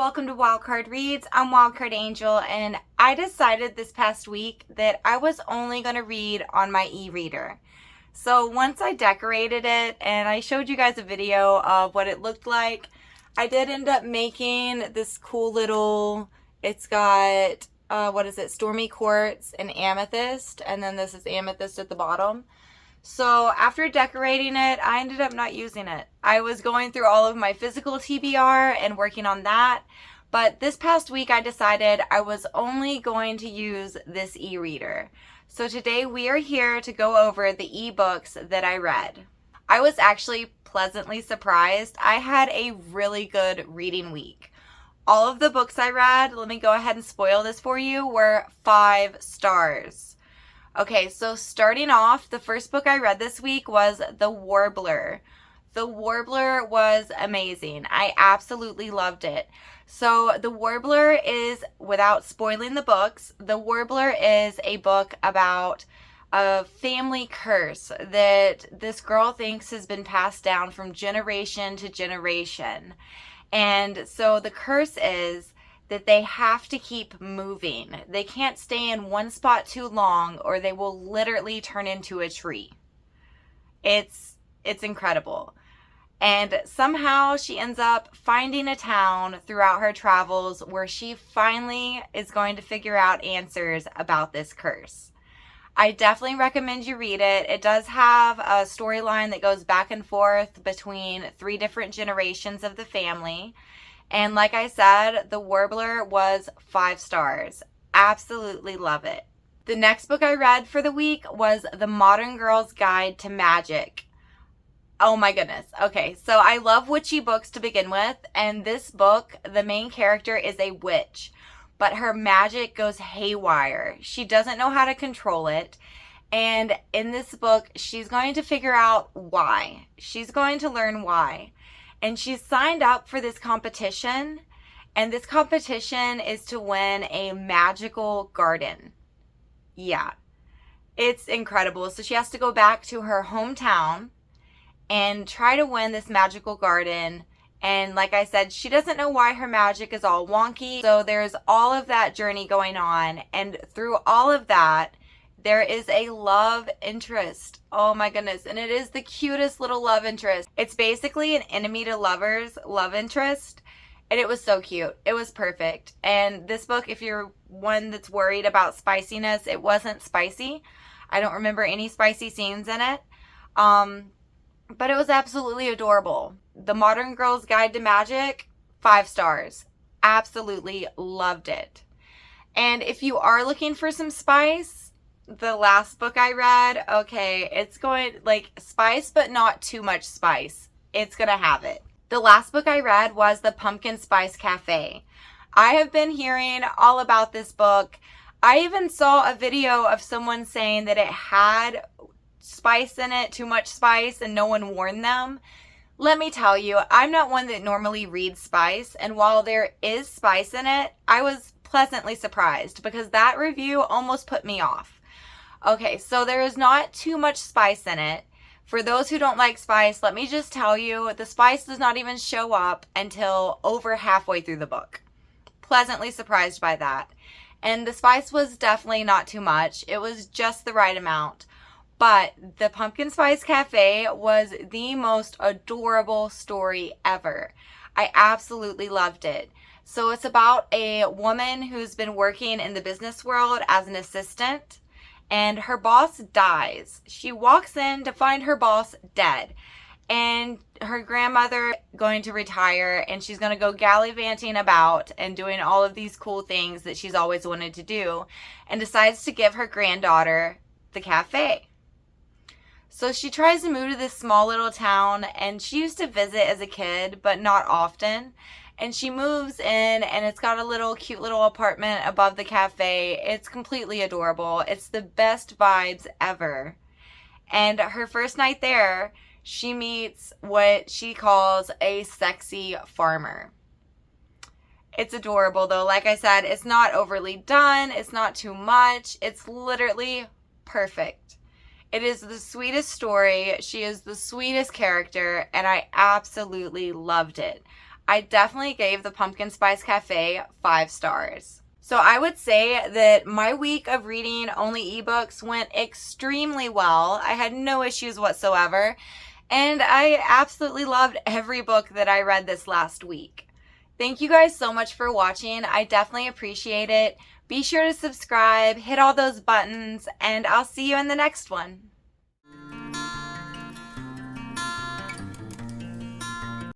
welcome to Wildcard Reads. I'm Wildcard Angel, and I decided this past week that I was only going to read on my e-reader. So once I decorated it and I showed you guys a video of what it looked like, I did end up making this cool little, it's got, Stormy Quartz and Amethyst, and then this is Amethyst at the bottom. So after decorating it, I ended up not using it. I was going through all of my physical TBR and working on that. But this past week, I decided I was only going to use this e-reader. So today we are here to go over the ebooks that I read. I was actually pleasantly surprised. I had a really good reading week. All of the books I read, let me go ahead and spoil this for you, were 5 stars. Okay, so starting off, the first book I read this week was The Warbler. The Warbler was amazing. I absolutely loved it. So The Warbler is, without spoiling the books, The Warbler is a book about a family curse that this girl thinks has been passed down from generation to generation. And so the curse is that they have to keep moving. They can't stay in one spot too long or they will literally turn into a tree. It's incredible. And somehow she ends up finding a town throughout her travels where she finally is going to figure out answers about this curse. I definitely recommend you read it. It does have a storyline that goes back and forth between 3 different generations of the family. And like I said, The Warbler was 5 stars. Absolutely love it. The next book I read for the week was The Modern Girl's Guide to Magic. Oh my goodness. Okay, so I love witchy books to begin with. And this book, the main character is a witch. But her magic goes haywire. She doesn't know how to control it. And in this book, she's going to figure out why. She's going to learn why. And she's signed up for this competition, and this competition is to win a magical garden. Yeah, it's incredible. So she has to go back to her hometown and try to win this magical garden. And like I said, she doesn't know why her magic is all wonky. So there's all of that journey going on. And through all of that, there is a love interest. Oh my goodness. And it is the cutest little love interest. It's basically an enemy to lovers love interest. And it was so cute. It was perfect. And this book, if you're one that's worried about spiciness, it wasn't spicy. I don't remember any spicy scenes in it. But it was absolutely adorable. The Modern Girl's Guide to Magic, 5 stars. Absolutely loved it. And if you are looking for some spice, the last book I read, okay, it's going like spice, but not too much spice. It's gonna have it. The last book I read was The Pumpkin Spice Cafe. I have been hearing all about this book. I even saw a video of someone saying that it had spice in it, too much spice, and no one warned them. Let me tell you, I'm not one that normally reads spice, and while there is spice in it, I was pleasantly surprised because that review almost put me off. Okay, so there is not too much spice in it. For those who don't like spice, let me just tell you, the spice does not even show up until over halfway through the book. Pleasantly surprised by that. And the spice was definitely not too much. It was just the right amount. But the Pumpkin Spice Cafe was the most adorable story ever. I absolutely loved it. So it's about a woman who's been working in the business world as an assistant. And her boss dies. She walks in to find her boss dead. And her grandmother going to retire, and she's going to go gallivanting about and doing all of these cool things that she's always wanted to do, and decides to give her granddaughter the cafe. So she tries to move to this small little town, and she used to visit as a kid, but not often. And she moves in, and it's got a little cute little apartment above the cafe. It's completely adorable. It's the best vibes ever. And her first night there, she meets what she calls a sexy farmer. It's adorable though. Like I said, it's not overly done. It's not too much. It's literally perfect. It is the sweetest story. She is the sweetest character, and I absolutely loved it. I definitely gave the Pumpkin Spice Cafe 5 stars. So I would say that my week of reading only ebooks went extremely well. I had no issues whatsoever, and I absolutely loved every book that I read this last week. Thank you guys so much for watching. I definitely appreciate it. Be sure to subscribe, hit all those buttons, and I'll see you in the next one.